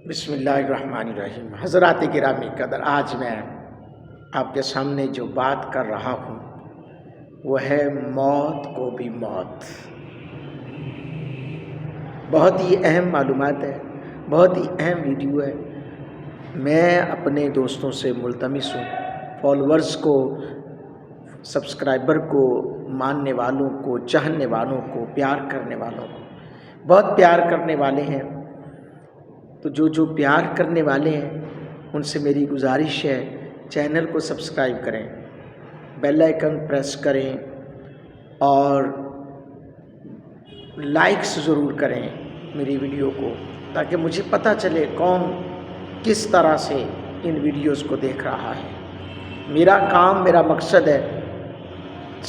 بسم اللہ الرحمن الرحیم۔ حضرات گرامی قدر، آج میں آپ کے سامنے جو بات کر رہا ہوں وہ ہے موت کو بھی موت۔ بہت ہی اہم معلومات ہے، بہت ہی اہم ویڈیو ہے۔ میں اپنے دوستوں سے ملتمس ہوں، فالورز کو، سبسکرائبر کو، ماننے والوں کو، چاہنے والوں کو، پیار کرنے والوں کو، بہت پیار کرنے والے ہیں، تو جو پیار کرنے والے ہیں ان سے میری گزارش ہے چینل کو سبسکرائب کریں، بیل آئیکن پریس کریں اور لائکس ضرور کریں میری ویڈیو کو، تاکہ مجھے پتہ چلے کون کس طرح سے ان ویڈیوز کو دیکھ رہا ہے۔ میرا کام، میرا مقصد ہے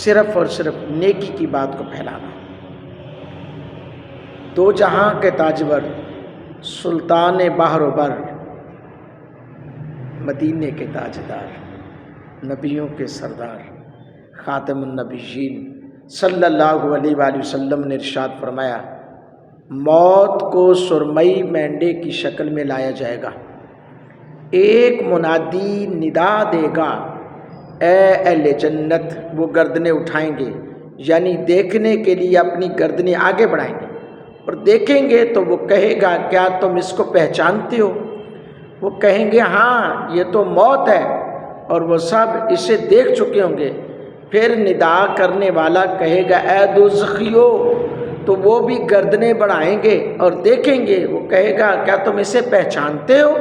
صرف اور صرف نیکی کی بات کو پھیلانا۔ دو جہاں کے تاجور، سلطان بحر و بر، مدینے کے تاجدار، نبیوں کے سردار، خاتم النبیین صلی اللہ علیہ وآلہ وسلم نے ارشاد فرمایا، موت کو سرمئی مینڈے کی شکل میں لایا جائے گا، ایک منادی ندا دے گا، اے اہل جنت۔ وہ گردنیں اٹھائیں گے، یعنی دیکھنے کے لیے اپنی گردنیں آگے بڑھائیں گے اور دیکھیں گے تو وہ کہے گا، کیا تم اس کو پہچانتے ہو؟ وہ کہیں گے ہاں یہ تو موت ہے، اور وہ سب اسے دیکھ چکے ہوں گے۔ پھر ندا کرنے والا کہے گا، اے دوزخیو، تو وہ بھی گردنیں بڑھائیں گے اور دیکھیں گے۔ وہ کہے گا، کیا تم اسے پہچانتے ہو؟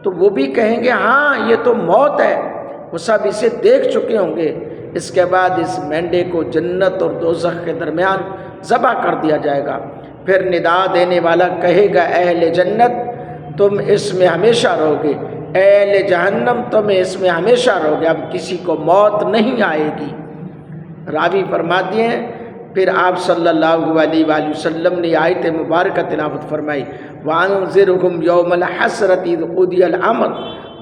تو وہ بھی کہیں گے ہاں یہ تو موت ہے، وہ سب اسے دیکھ چکے ہوں گے۔ اس کے بعد اس مینڈے کو جنت اور دوزخ کے درمیان ذبح کر دیا جائے گا۔ پھر ندا دینے والا کہے گا، اے اہل جنت تم اس میں ہمیشہ رہو گے، اے اہل جہنم تم اس میں ہمیشہ رہو گے، اب کسی کو موت نہیں آئے گی۔ راوی فرماتے ہیں پھر آپ صلی اللہ علیہ وآلہ وسلم نے آیت مبارکہ تلاوت فرمائی، وَأَنذِرْهُمْ يَوْمَ الْحَسْرَةِ إِذْ قُضِيَ الْأَمْرُ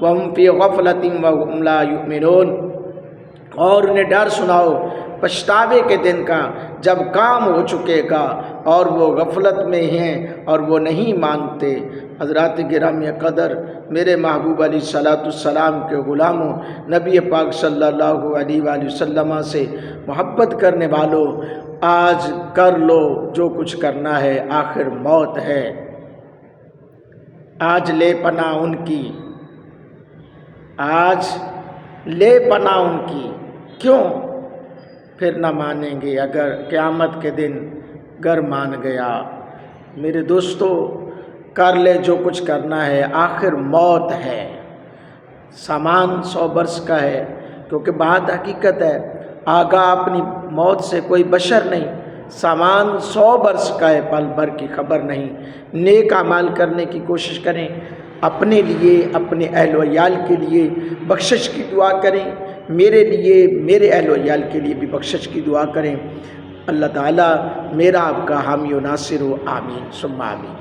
وَهُمْ فِي غَفْلَةٍ وَهُمْ لَا يُؤْمِنُونَ، اور انہیں ڈر سناؤ پچھتاوے کے دن کا، جب کام ہو چکے گا اور وہ غفلت میں ہیں اور وہ نہیں مانتے۔ حضرات گرامی قدر، میرے محبوب علیہ الصلوۃ والسلام کے غلاموں، نبی پاک صلی اللہ علیہ وآلہ وسلم سے محبت کرنے والوں، آج کر لو جو کچھ کرنا ہے، آخر موت ہے۔ آج لے پناہ ان کی، آج لے پناہ ان کی، کیوں؟ پھر نہ مانیں گے اگر قیامت کے دن گر مان گیا۔ میرے دوستو، کر لے جو کچھ کرنا ہے، آخر موت ہے۔ سامان 100 برس کا ہے، کیونکہ بات حقیقت ہے، آگاہ اپنی موت سے کوئی بشر نہیں۔ سامان 100 برس کا ہے، پل بھر کی خبر نہیں۔ نیک اعمال کرنے کی کوشش کریں، اپنے لیے، اپنے اہل و عیال کے لیے بخشش کی دعا کریں، میرے لیے، میرے اہل و عیال کے لیے بھی بخشش کی دعا کریں۔ اللہ تعالیٰ میرا آپ کا حامی و ناصر ہو، آمین ثم آمین۔